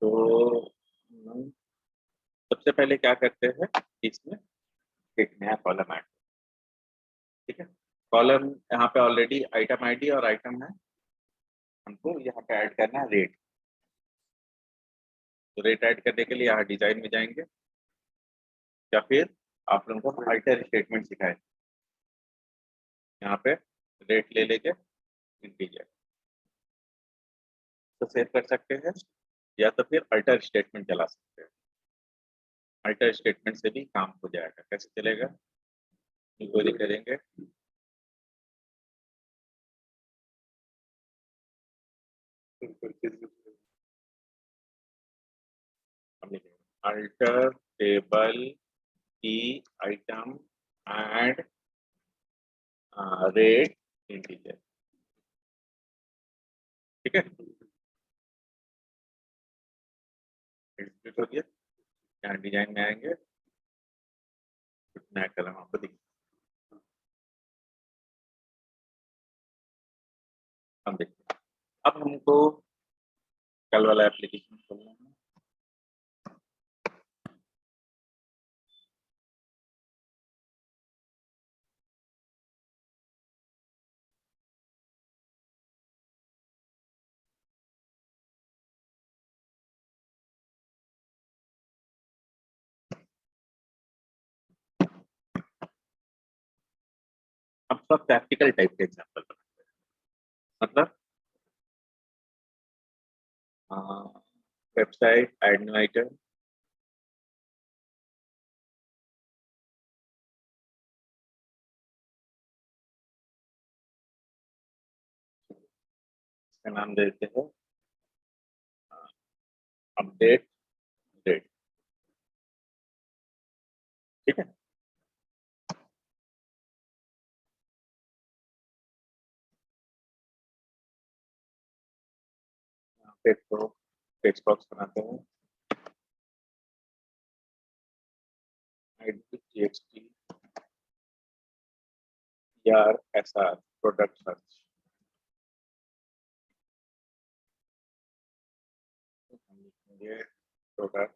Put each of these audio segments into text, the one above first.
तो सबसे पहले क्या करते हैं, इसमें एक नया कॉलम ऐड, ठीक है। कॉलम यहाँ पे ऑलरेडी आइटम आईडी और आइटम है, हमको यहाँ पे ऐड करना है रेट। तो रेट ऐड करने के लिए यहाँ डिजाइन में जाएंगे, या फिर आप लोगों को अल्टर स्टेटमेंट सिखाए, यहाँ पे रेट ले लेके इंटीजर तो सेव कर सकते हैं, या तो फिर अल्टर स्टेटमेंट चला सकते हैं। अल्टर स्टेटमेंट से भी काम हो जाएगा। कैसे चलेगा, क्वेरी करेंगे, अल्टर टेबल की आइटम एंड रेट इंटीजर, ठीक है। एग्जीक्यूट हो गया। यहाँ डिजाइन में आएंगे, कुछ नया कलम आपको दिख, हम देखते हैं। अब हमको कल वाला एप्लीकेशन खोलना है। अब सब प्रैक्टिकल टाइप के एग्जाम्पल बनाते हैं, मतलब वेबसाइट ऐड न्यू आइटम, इसका नाम देते हैं अपडेट रेट, ठीक है। यहाँ पे तो टेक्स्ट बॉक्स बनाते हैं, txt यार ऐसा प्रोडक्ट सर्च, ये प्रोडक्ट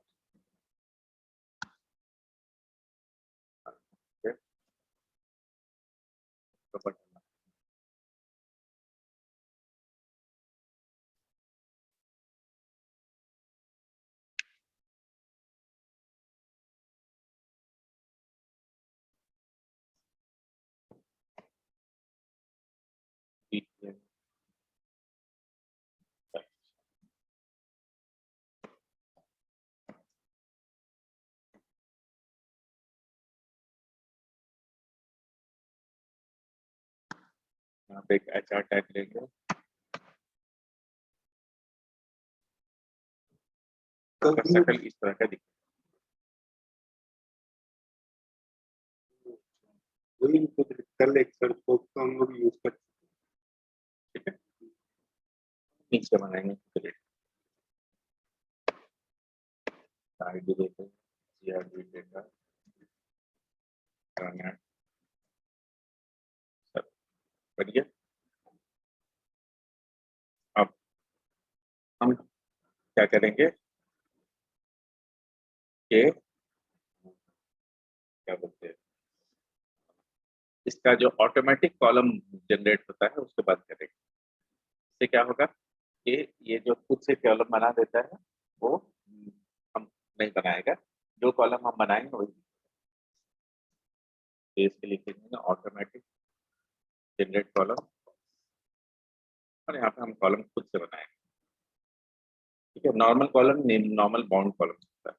यहाँ पे एक HR टैग लेंगे, सर्कल इस तरह का दिखेगा, वही कल एक सर्च बॉक्स का हम लोग यूज कर, ठीक है। नीचे बनाएंगे आईडी देते हैं, CRD डेटा सब बढ़िया। अब हम क्या करेंगे कि क्या बोलते हैं, इसका जो ऑटोमेटिक कॉलम जनरेट होता है उसके बाद करेंगे। इससे क्या होगा कि ये जो खुद से कॉलम बना देता है वो हम नहीं बनाएगा, जो कॉलम हम बनाएंगे वही। तो इसके लिखेंगे ऑटोमेटिक जनरेट कॉलम, और यहाँ पे हम कॉलम खुद से बनाएंगे, ठीक है। Normal column, normal bound column होता है।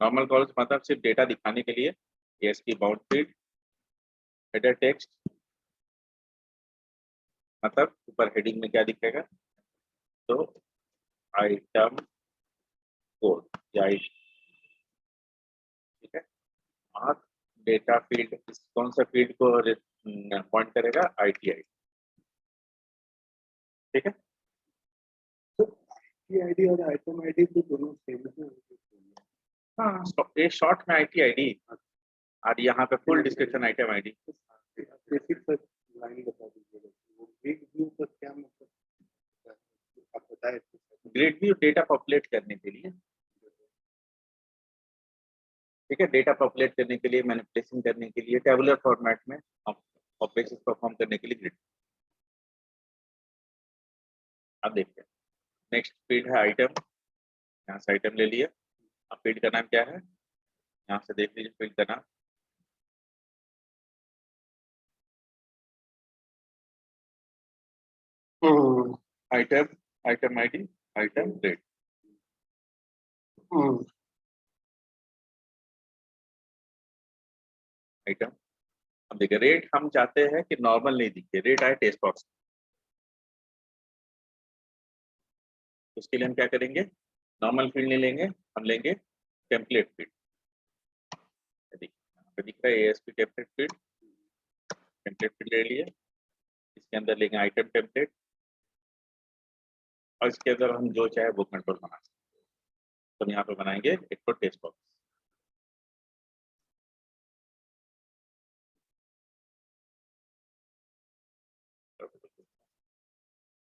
नॉर्मल कॉलम मतलब सिर्फ डेटा दिखाने के लिए, ASCII bound field, header text, मतलब ऊपर हेडिंग में क्या दिखेगा, तो आइटम कोड या ठीक है। और डेटा फील्ड कौन सा फील्ड को पॉइंट करेगा, ITI, ठीक है। तो आईडी और आइटम आईडी तो दोनों सेम है। हाँ, ये शॉर्ट में ITID और यहाँ पे full description item ID. Basic line बता दीजिएगा, वो बिग व्यू का क्या मतलब आप बताएं। ग्रिड व्यू डेटा पॉपुलेट करने के लिए, ठीक है, डेटा पॉपुलेट करने के लिए, मैनिपुलेशन करने के लिए, टेबुलर फॉर्मेट में ऑपरेशन परफॉर्म करने के लिए ग्रिड। अब देखते हैं नेक्स्ट फील्ड है आइटम। यहाँ से आइटम ले लिए। अब फील्ड का नाम क्या है, यहाँ से देख लीजिए फील्ड का नाम item, item ID, item rate. Item, अब देखिए रेट हम चाहते हैं कि नॉर्मल नहीं दिखे, रेट आए टेक्स्ट बॉक्स। उसके लिए हम क्या करेंगे, नॉर्मल फील्ड नहीं लेंगे, हम लेंगे टेम्पलेट फील्ड। दिख रहा है ASP template field, template field ले लिए। इसके अंदर लेंगे आइटम टेम्पलेट और इसके अंदर हम जो चाहे वो कंट्रोल बना सकते हैं। तो हम यहाँ पे बनाएंगे एक तो text box.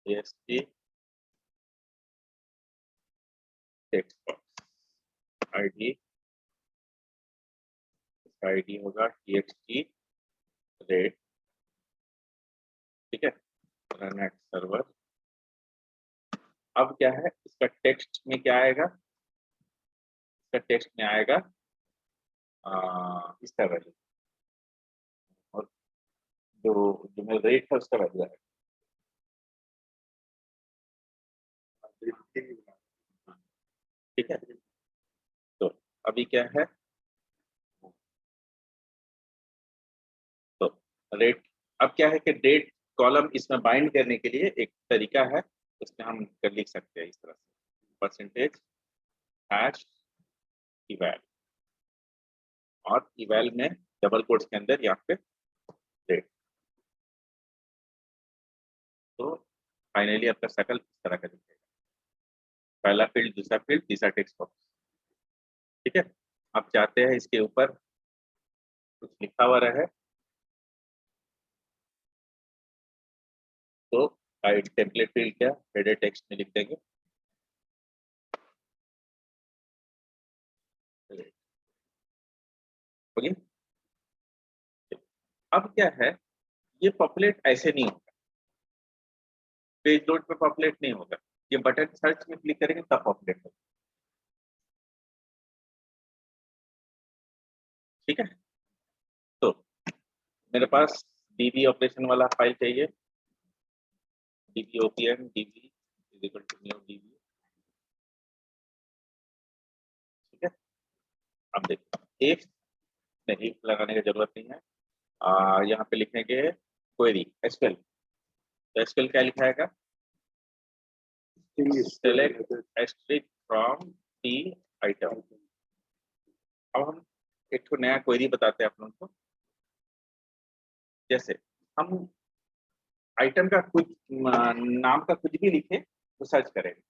ASP text box ID, ID होगा txt रेट, ठीक है, रन एट सर्वर। अब क्या है, इसका टेक्स्ट में क्या आएगा, इसका टेक्स्ट में आएगा इसका वैल्यू, और जो जो मेरा रेट था उसका वैल्यू आएगा, ठीक है। तो अभी क्या है, तो रेट, अब क्या है कि डेट कॉलम इसमें बाइंड करने के लिए एक तरीका है, उसमें हम कर लिख सकते हैं इस तरह से, परसेंटेज हैश इवैल, और इवैल में डबल कोट्स के अंदर यहाँ पे डेट। तो फाइनली आपका सर्कल इस तरह का दिखेगा, पहला फील्ड, दूसरा फील्ड, तीसरा टेक्स्ट बॉक्स, ठीक है। आप चाहते हैं इसके ऊपर कुछ लिखा हुआ रहे, तो टेम्पलेट फील्ड क्या हेडर टेक्स्ट में लिख देंगे, ओके। अब क्या है, ये पॉपुलेट ऐसे नहीं होगा, पेज लोड पे पॉपुलेट नहीं होगा, ये बटन सर्च में क्लिक करेंगे तब पॉपुलेट होगा, ठीक है। तो मेरे पास डीबी ऑपरेशन वाला फाइल चाहिए, DB OPM DB is equal to new DB, ठीक है। अब देखिए एक नहीं लगाने की जरूरत नहीं है, यहाँ पे लिखेंगे क्वेरी एसक्यूएल। तो एसक्यूएल क्या लिखाएगा, select asterisk from T item. अब हम एक तो नया क्वेरी बताते हैं आप लोगों को, जैसे हम आइटम का कुछ नाम का कुछ भी लिखे तो सर्च करेंगे,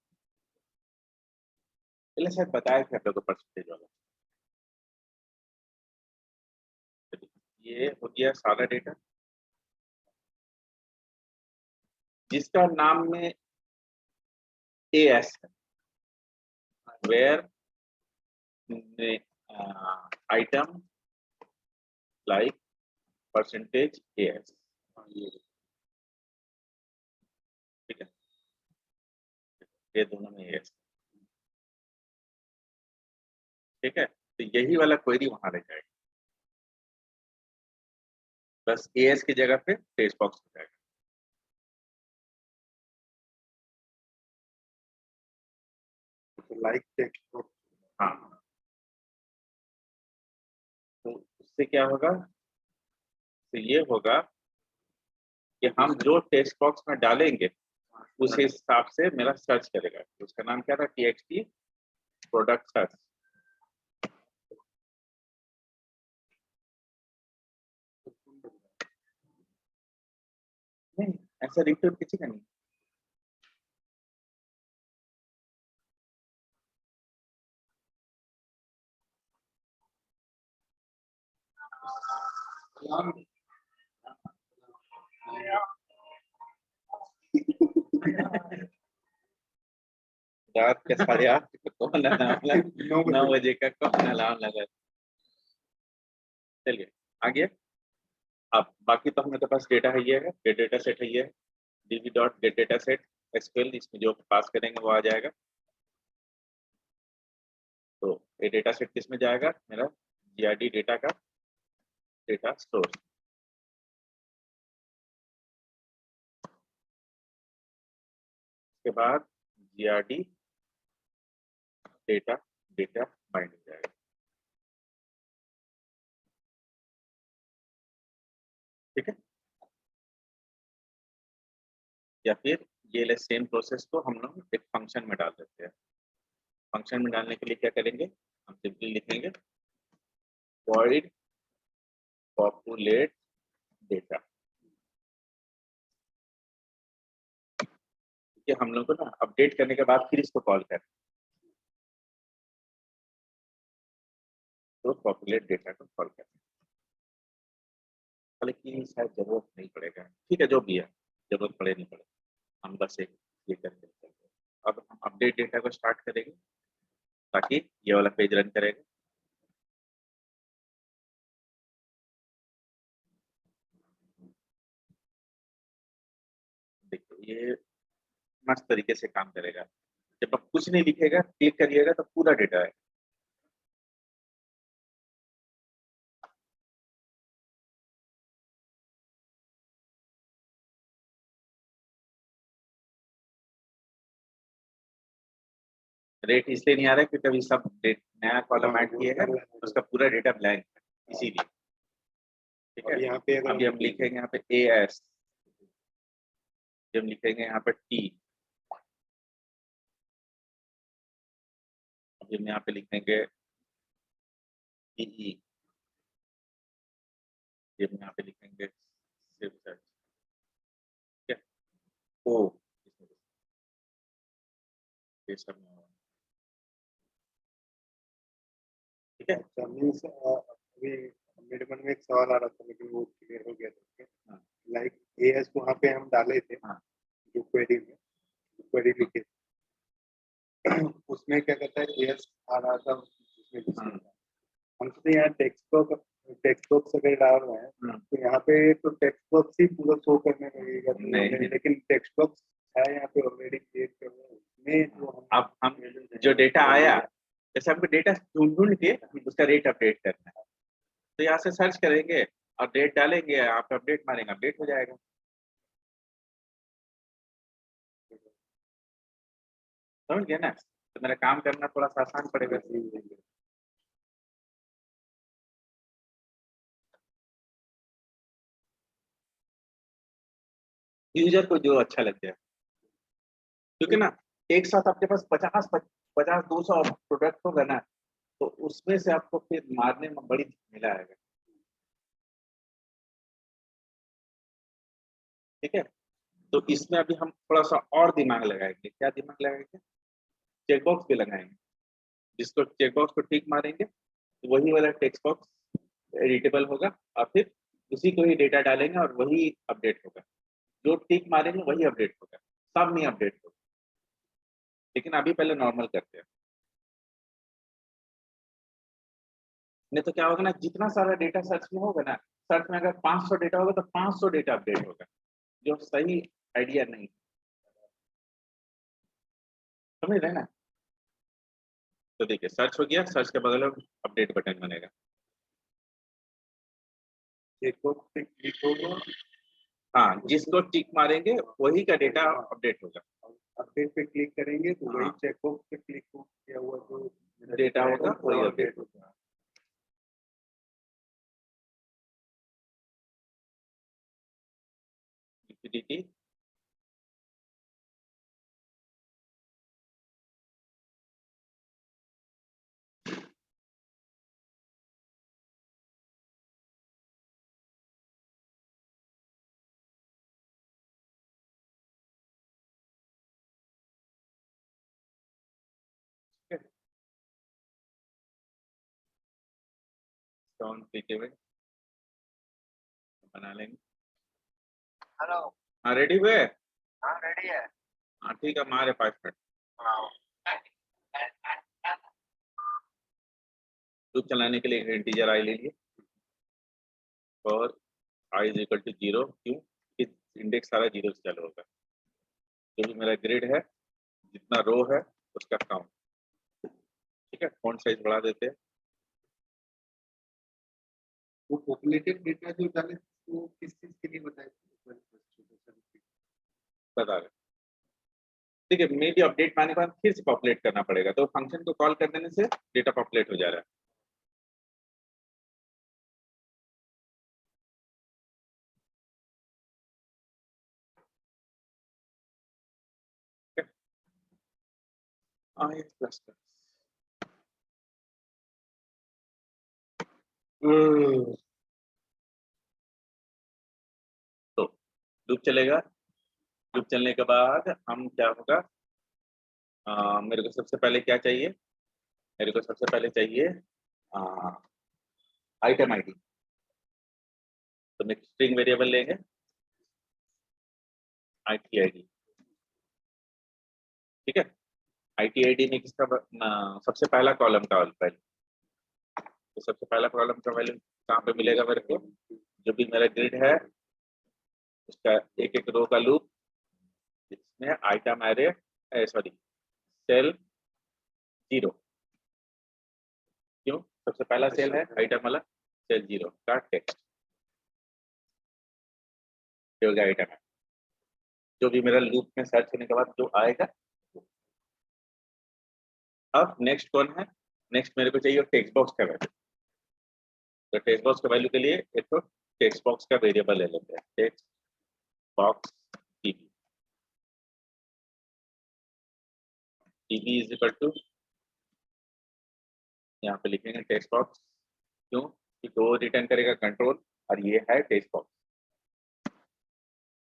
पहले शायद बताया था आप लोगों को परसेंटेज वाला। ये हो गया सारा डेटा जिसका नाम में एएस है, where item like percentage as, ठीक है, ये दोनों में एएस, ठीक है। तो यही वाला क्वेरी वहां रह जाएगा, बस एएस की जगह पे टेक्स्ट बॉक्स हो जाएगा। लाइक टेक्स्ट, हाँ, तो उससे क्या होगा, तो ये होगा कि हम जो टेक्स्ट बॉक्स में डालेंगे उस हिसाब से मेरा सर्च करेगा। उसका नाम क्या था, टीएक्सटी प्रोडक्ट सर्च। नहीं, ऐसा रिटर्न किसी का नहीं। रात के 8:30 कौन अलार्म लगा? 9 बजे का कौन अलार्म लगा? चलिए आगे। अब बाकी तो हमारे पास डेटा है, ये है गेट डेटा सेट है, ये है db dot gate data set SQL, इसमें जो पास करेंगे वो आ जाएगा। तो ये डेटा सेट किस में जाएगा? मेरा जीआरडी डेटा का डेटा स्टोर। उसके बाद जीआरडी डेटा डेटा बाइंड हो जाएगा। ठीक है, या फिर ये सेम प्रोसेस को हम लोग एक फंक्शन में डाल देते हैं। फंक्शन में डालने के लिए क्या करेंगे? हम सिंपली लिखेंगे void populate data। कि हम लोग को ना अपडेट करने के बाद फिर इसको कॉल करें, तो पॉपुलेट डेटा को कॉल करें। हालांकि शायद जरूरत नहीं पड़ेगा, ठीक है जो भी है, जरूरत पड़े नहीं पड़े, हम बस एक ये करके चलते हैं। अब हम अपडेट डेटा को स्टार्ट करेंगे ताकि ये वाला पेज रन करेगा। देखिए ये मस्त तरीके से काम करेगा। जब आप कुछ नहीं लिखेगा, क्लिक करिएगा तो पूरा डेटा है। रेट इसलिए नहीं आ रहा है क्योंकि अभी सब नया कॉलम ऐड किए हैं, उसका पूरा डेटा ब्लैंक है इसीलिए। ठीक है, यहाँ पे अभी हम लिखेंगे यहाँ पे AS, जब लिखेंगे यहाँ पर T, अभी हम यहाँ पे लिखेंगे EE, जब यहाँ पे लिखेंगे सिर्फ सर्च। ठीक है, O ये सब ठीक है। अच्छा मीन्स अभी मेरे मन में एक सवाल आ रहा था लेकिन वो क्लियर हो गया था। लाइक एएस वहाँ पे हम डाले थे हाँ। जो क्वेरी में क्वेरी लिखे उसमें क्या कहता है एएस आ रहा था उसमें हम तो यहाँ टेक्स्ट बॉक्स अगर डाल रहे हैं तो यहाँ पे तो टेक्स्ट बॉक्स ही पूरा शो करने लगेगा नहीं। लेकिन टेक्स्ट बॉक्स है यहाँ पे ऑलरेडी क्रिएट कर रहे हैं उसमें जो अब हम जो डेटा आया, जैसे हमको डेटा ढूंढ के उसका रेट अपडेट करना है, तो यहाँ से सर्च करेंगे और डेट डालेंगे, आप अपडेट मारेंगे, अपडेट हो जाएगा। समझ गए ना? तो मेरा काम करना थोड़ा सा आसान पड़ेगा। यूजर को जो अच्छा लग जाए, क्योंकि ना एक साथ आपके पास 50-200 प्रोडक्ट होगा ना, तो उसमें से आपको फिर मारने में बड़ी झमेला आएगा। ठीक है, तो इसमें अभी हम थोड़ा सा और दिमाग लगाएंगे। क्या दिमाग लगाएंगे? चेकबॉक्स भी लगाएंगे। जिसको चेकबॉक्स को टिक मारेंगे तो वही वाला टेक्स्ट बॉक्स एडिटेबल होगा, और फिर उसी को ही डेटा डालेंगे और वही अपडेट होगा। जो टिक मारेंगे वही अपडेट होगा, सब नहीं अपडेट होगा। लेकिन अभी पहले नॉर्मल करते हैं, नहीं तो क्या होगा ना, जितना सारा डेटा सर्च में होगा ना, सर्च में अगर 500 डेटा होगा तो 500 डेटा अपडेट होगा, जो सही आइडिया नहीं। समझ रहे हैं ना? तो देखिए सर्च हो गया, सर्च के बगल में अपडेट बटन बनेगा। चेकबॉक्स पे क्लिक होगा हाँ, जिसको टिक मारेंगे वही का डेटा अपडेट होगा। अपडेट पे क्लिक करेंगे तो वही हाँ। चेकबॉक्स पे क्लिक किया हुआ जो डेटा होगा वही अपडेट होगा। लिक्विडिटी डाउन क्लिकेबल बना लेंगे। हेलो हाँ रेडी हुए? हाँ रेडी है हाँ ठीक है, हमारे 5 मिनट। हाँ लूप चलाने के लिए एक इंटीजर आई ले लिए और आई इज इक्वल टू 0, क्यों? इंडेक्स सारा 0 से चालू होगा। जो भी मेरा ग्रिड है, जितना रो है उसका काउंट। ठीक है, फॉन्ट साइज बढ़ा देते हैं। वो पॉपुलेटेड डेटा जो डाले वो किस चीज के लिए बताए? बता रहे, ठीक है, मे भी अपडेट पाने के बाद फिर से पॉपुलेट करना पड़ेगा, तो फंक्शन को कॉल कर देने से डेटा पॉपुलेट हो जा रहा है। आई प्लस प्लस तो लूप चलेगा। लूप चलने के बाद हम क्या होगा, मेरे को सबसे पहले क्या चाहिए? मेरे को सबसे पहले चाहिए आइटम आईडी। तो मैं स्ट्रिंग वेरिएबल लेंगे आईटी आईडी। ठीक है, आईटी आईडी में किसका सबसे पहला कॉलम का वैल्यू, तो सबसे पहला कॉलम का वैल्यू कहाँ पे मिलेगा मेरे को? जो भी मेरा ग्रिड है उसका एक एक रो का लूप, जिसमें आइटम एरे सॉरी सेल 0, क्यों? सबसे पहला सेल है आइटम वाला, सेल 0 का टेक्स्ट जो आइटम है, जो भी मेरा लूप में सर्च करने के बाद जो आएगा। अब नेक्स्ट कौन है? नेक्स्ट मेरे को चाहिए टेक्स्ट बॉक्स का वैल्यू। तो टेक्स्ट बॉक्स का वैल्यू के लिए एक तो टेक्स्ट बॉक्स का वेरिएबल ले लेते हैं, text box TB. TB is equal to, यहाँ पे लिखेंगे टेक्स्ट बॉक्स, क्यों कि दो रिटर्न करेगा कंट्रोल और ये है टेक्स्ट बॉक्स।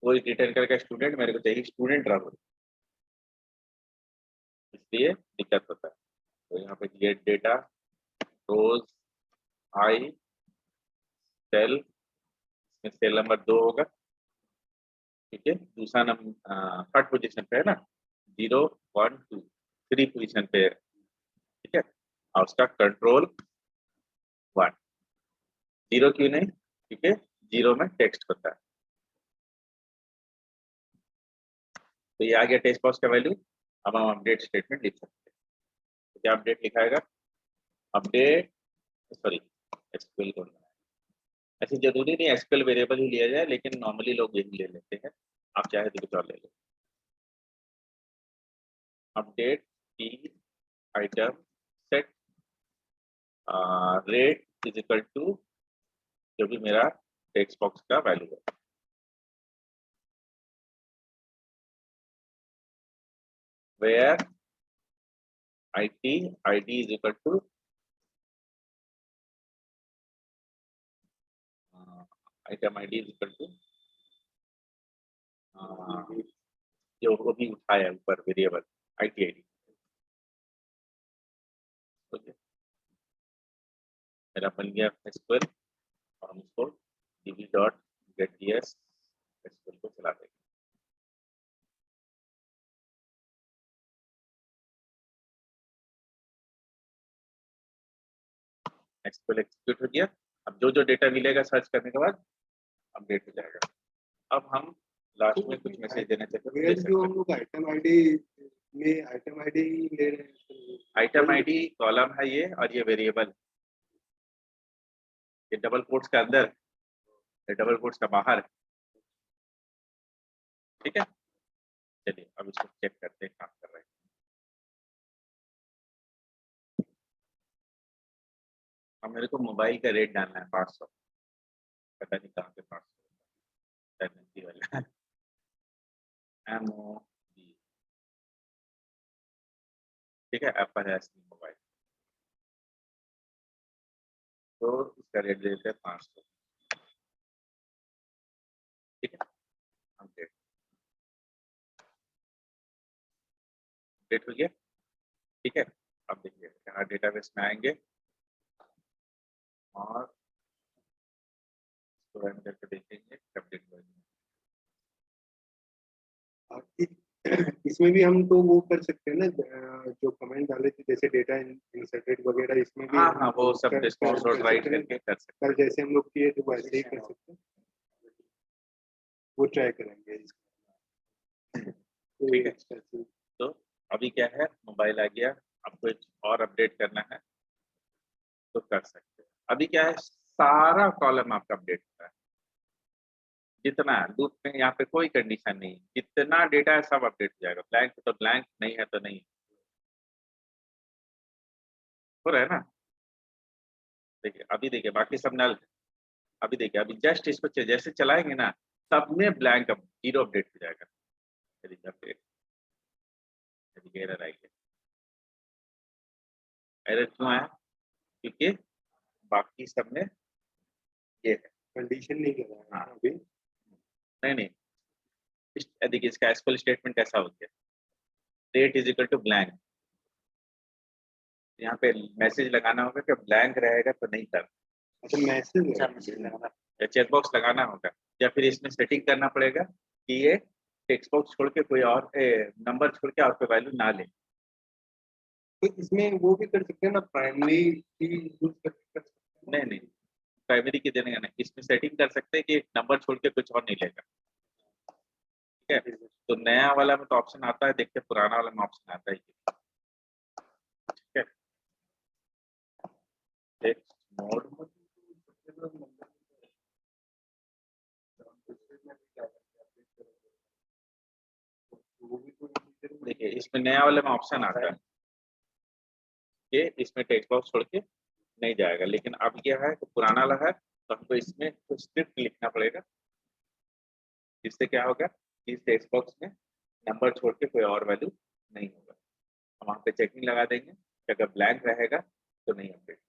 वो रिटर्न करेगा स्टूडेंट, मेरे को चाहिए स्टूडेंट राहुल, इसलिए दिक्कत होता है। तो यहाँ पे गेट डेटा रोज आई सेल, सेल नंबर 2 होगा। ठीक है, दूसरा नंबर थर्ड पोजीशन पे है ना, 0 1 2 3 पोजीशन पे है। ठीक है, और उसका कंट्रोल 1। 0 क्यों नहीं? ठीक है, 0 में टेक्स्ट होता है। तो ये आ गया टेक्स्ट बॉक्स का वैल्यू। अब हम अपडेट स्टेटमेंट लिख सकते हैं। तो क्या अपडेट लिखाएगा? अपडेट सॉरी एसक्यूएल को, ऐसे जरूरी नहीं एसक्यूएल वेरिएबल ही लिया जाए, लेकिन नॉर्मली लोग यही ले लेते हैं, आप चाहे तो कुछ और ले लो। अपडेट की item set rate is equal to जो भी मेरा टेक्स्ट बॉक्स का वैल्यू है। Where IT ID is equal to item ID is equal to जो वो भी उठाया ऊपर वेरिएबल आईटी आईडी। मेरा बन गया एसक्यूएल और हम इसको db dot gate ds SQL को चला देंगे। एसक्यूएल एग्जीक्यूट हो गया। अब जो जो डेटा मिलेगा सर्च करने के बाद अपडेट हो जाएगा। अब हम लास्ट में कुछ मैसेज देना चाहते हैं। जो हम लोग आइटम आईडी में आइटम आईडी ले रहे हैं, आइटम आईडी कॉलम है ये, और ये वेरिएबल, ये डबल कोट्स के अंदर, ये डबल कोट्स का बाहर। ठीक है, चलिए अब इसको चेक करते हैं काम कर रहे हैं। अब मेरे को मोबाइल का रेट डालना है 500, पता नहीं कहाँ पे 500 वाला MOB। ठीक है, एप्पल है मोबाइल, तो इसका रेट देते हैं 500। ठीक है, अपडेट अपडेट हो गया। ठीक है, अब देखिए यहाँ डेटाबेस में आएंगे और इसको रन करके देखेंगे अपडेट हो गया। इसमें भी हम तो वो कर सकते हैं ना, जो कमेंट डाले थे जैसे डेटा इंसर्टेड वगैरह, इसमें भी हाँ हम हाँ, वो सब कर रिस्पॉन्स और सकते राइट हैं। करके कर सकते कल जैसे हम लोग किए थे वैसे ही कर सकते हैं, वो ट्राई करेंगे। हैं। ठीक है, तो अभी क्या है, मोबाइल आ गया, आपको एक और अपडेट करना है तो कर सकते हैं। अभी क्या है, सारा कॉलम आपका अपडेट हो रहा है, जितना लूप में यहाँ पे कोई कंडीशन नहीं, जितना डेटा है सब अपडेट हो जाएगा। ब्लैंक तो ब्लैंक, नहीं है तो नहीं, हो रहा है ना। देखिए अभी, देखिए बाकी सब नल है। अभी देखिए, अभी जस्ट इसको जैसे चलाएंगे ना, सब में ब्लैंक अब जीरो अपडेट हो जाएगा। चलिए अपडेट, चलिए एरर आई है। एरर क्यों आया? क्योंकि बाकी सब में ये है। कंडीशन नहीं कर रहा है अभी। नहीं नहीं, देखिए इसका एसक्यूएल स्टेटमेंट कैसा होता है, date is equal to blank. यहाँ पे मैसेज लगाना होगा कि ब्लैंक रहेगा तो नहीं कर, अच्छा मैसेज या चेक बॉक्स लगाना होगा, या फिर इसमें सेटिंग करना पड़ेगा कि ये टेक्स्ट बॉक्स छोड़ के कोई और नंबर छोड़ के और कोई वैल्यू ना ले। तो इसमें वो भी कर सकते हैं ना, प्राइमरी की यूज कर सकते हैं। नहीं नहीं, प्राइमरी की देने का नहीं, इसमें सेटिंग कर सकते हैं कि नंबर छोड़ के कुछ और नहीं लेगा। ठीक है, तो नया वाला में तो ऑप्शन आता है, देखते पुराना वाला में ऑप्शन आता है। ठीक है, टेक्स्ट मोड, देखिए इसमें नया वाले में ऑप्शन आता है कि इसमें टेक्स्ट बॉक्स छोड़ के नहीं जाएगा, लेकिन अब क्या है तो पुराना वाला है, तो हमको इसमें कुछ स्क्रिप्ट लिखना पड़ेगा, जिससे क्या होगा, इस टेक्स्ट बॉक्स में नंबर छोड़ के कोई और वैल्यू नहीं होगा। हम वहाँ पे चेकिंग लगा देंगे कि अगर ब्लैंक रहेगा तो नहीं अपडेट।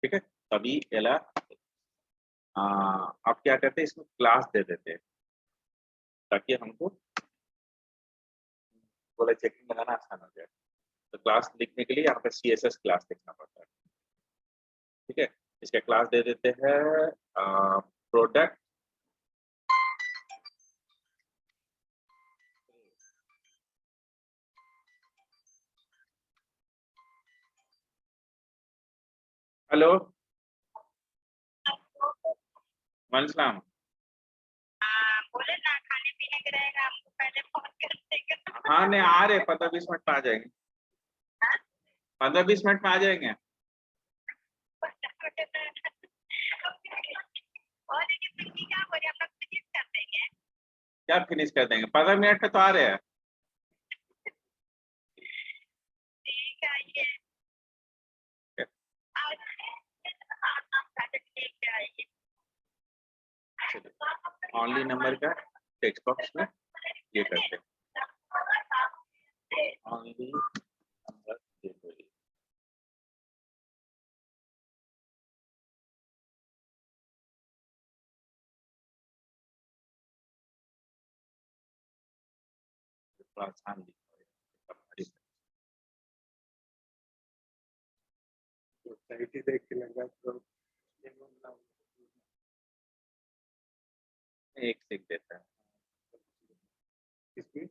ठीक है, तभी एला आप क्या करते हैं, इसमें क्लास दे देते हैं ताकि हमको बोला चेकिंग लगाना आसान हो जाए। तो क्लास लिखने के लिए यहाँ पे CSS क्लास लिखना पड़ता है। ठीक है, इसका क्लास दे देते हैं प्रोडक्ट हेलो वालेकुम। बोले ना खाने पीने के रहेगा, हमको पहले फोन कर देगा। हाँ नहीं आ रहे, 15-20 मिनट में आ जाएंगे, 15-20 मिनट में आ जाएंगे। और लेकिन फिर भी क्या बोले, हम लोग फिनिश कर देंगे। क्या फिनिश कर देंगे, 15 मिनट में तो आ रहे हैं। ठीक है, ये ठीक है, ये ऑनली नंबर का टेक्स्ट बॉक्स में ये करते हैं, ऑनली नंबर ये थोड़ा आसान दिख साइट ही देख के लगा तो एक सीख देता है। इसमें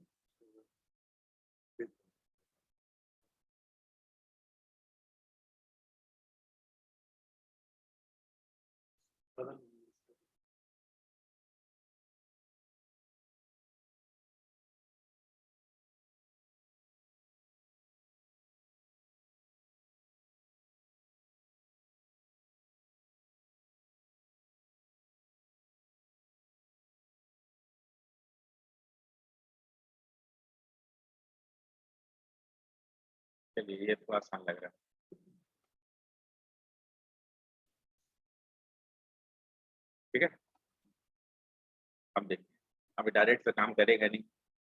चलिए ये थोड़ा आसान लग रहा है। ठीक है, अब देखिए, अभी डायरेक्ट से काम करेगा नहीं,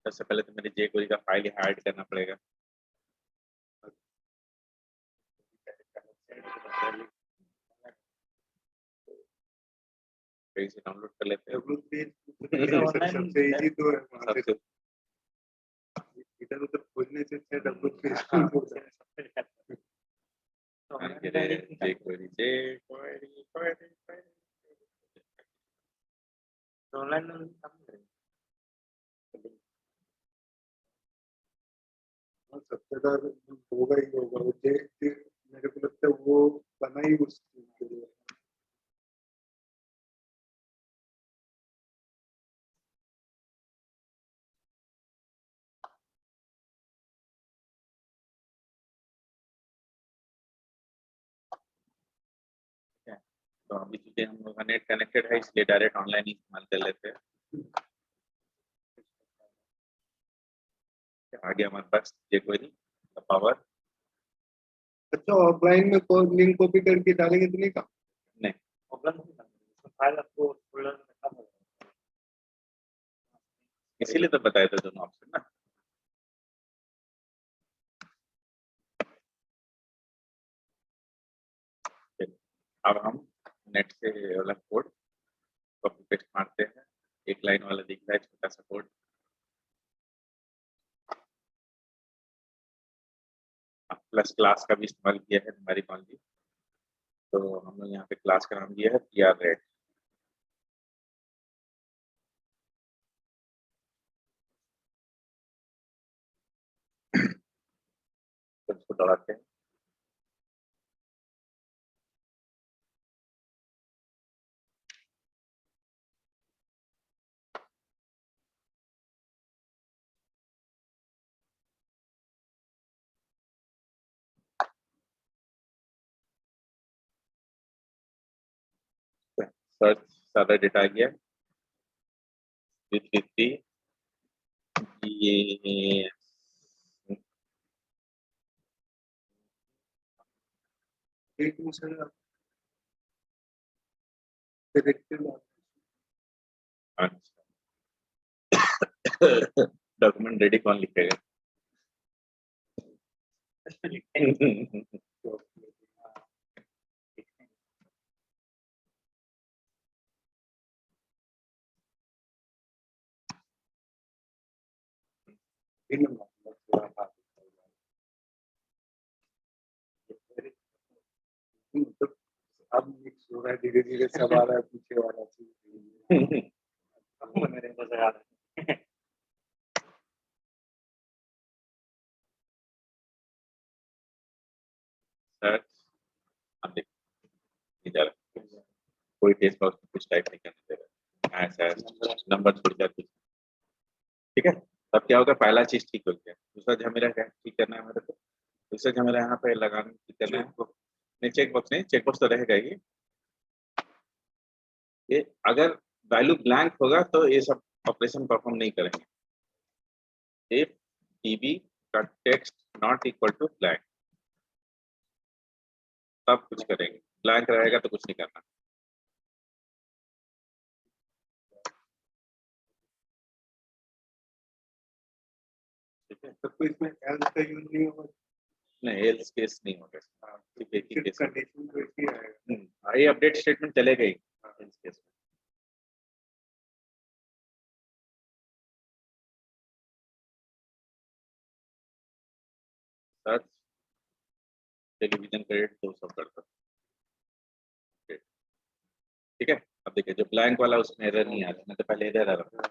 सबसे पहले तो मेरे jQuery का फाइल यहाँ ऐड करना पड़ेगा। कहीं से डाउनलोड कर लेते हैं। सबसे इजी तो है वहाँ से, सबसे इधर उधर खोजने से अच्छा WPS jQuery ऑनलाइन सबसे ज्यादा होगा ही होगा वो मेरे को लगता है वो बना ही उस चीज के लिए। तो अभी चूंकि हम लोग का नेट कनेक्टेड है इसलिए डायरेक्ट ऑनलाइन इस्तेमाल कर लेते हैं। आ गया हमारे पास jQuery का पावर। अच्छा ऑफलाइन में लिंक कॉपी करके डालेंगे तो नहीं काम? नहीं, फाइल आपको फोल्डर में रखा होगा। इसीलिए तो बताए थे दोनों ऑप्शन ना। अब हम नेट से वाला कोड कॉपी पेस्ट मारते हैं। एक लाइन वाला दिख रहा है छोटा सा कोड। प्लस क्लास का भी इस्तेमाल किया है हमारी मान ली, तो हम लोग यहाँ पे क्लास का नाम दिया है PRRed। तो इसको दौड़ाते हैं। सर्च सारा डेटा आ गया। 333 ये एक दूसरे डायरेक्टिव अच्छा डॉक्यूमेंट रेडी कौन लिखेगा? मतलब अब मिक्स हो रहा है धीरे धीरे सब आ रहा है पीछे वाला चीज। मेरे को लगा सर्च अब देख इधर कोई टेक्स्ट बॉक्स में कुछ टाइप नहीं करने दे रहा, ऐसा नंबर छोड़ दिया कुछ। ठीक है, तब क्या होगा? पहला चीज ठीक हो गया। दूसरा झमेला क्या ठीक करना है हमारे को? दूसरा झमेला यहाँ पे लगाना ठीक करना है। नहीं चेक बॉक्स नहीं, चेक बॉक्स तो रहेगा ही। ये अगर वैल्यू ब्लैंक होगा तो ये सब ऑपरेशन परफॉर्म नहीं करेंगे। इफ टीबी का text not equal to blank तब कुछ करेंगे, ब्लैंक रहेगा तो कुछ नहीं करना। ठीक है, तब तो इसमें एल्स का यूज नहीं होगा। नहीं एल्स केस नहीं होगा, सिर्फ एक ही केस होगा। कंडीशन तो ऐसी आएगा। ये अपडेट स्टेटमेंट चलेगा ही एल्स केस में। सर्च टेलीविजन क्रेडिट 200 कर दो। ठीक है, अब देखिए जो ब्लैंक वाला उसमें एरर नहीं आ रहा, मैं तो पहले एरर आ रहा था।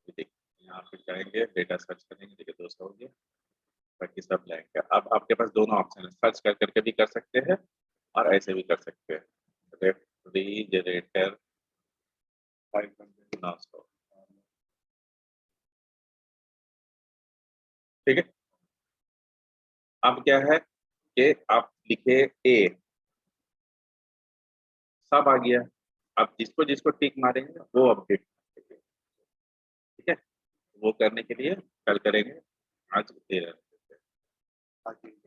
देखिए यहाँ पे जाएंगे डेटा सर्च करेंगे, देखिए 200 हो गया, बाकी सब ब्लैंक है। अब आपके पास दोनों ऑप्शन है, सर्च कर करके भी कर सकते हैं और ऐसे भी कर सकते हैं। रेफ्रिजरेटर 500 ठीक है। अब क्या है कि आप लिखे ए, सब आ गया। अब जिसको जिसको टिक मारेंगे वो अपडेट करेंगे। ठीक है, वो करने के लिए कल करेंगे, आज 13 हाँ जी।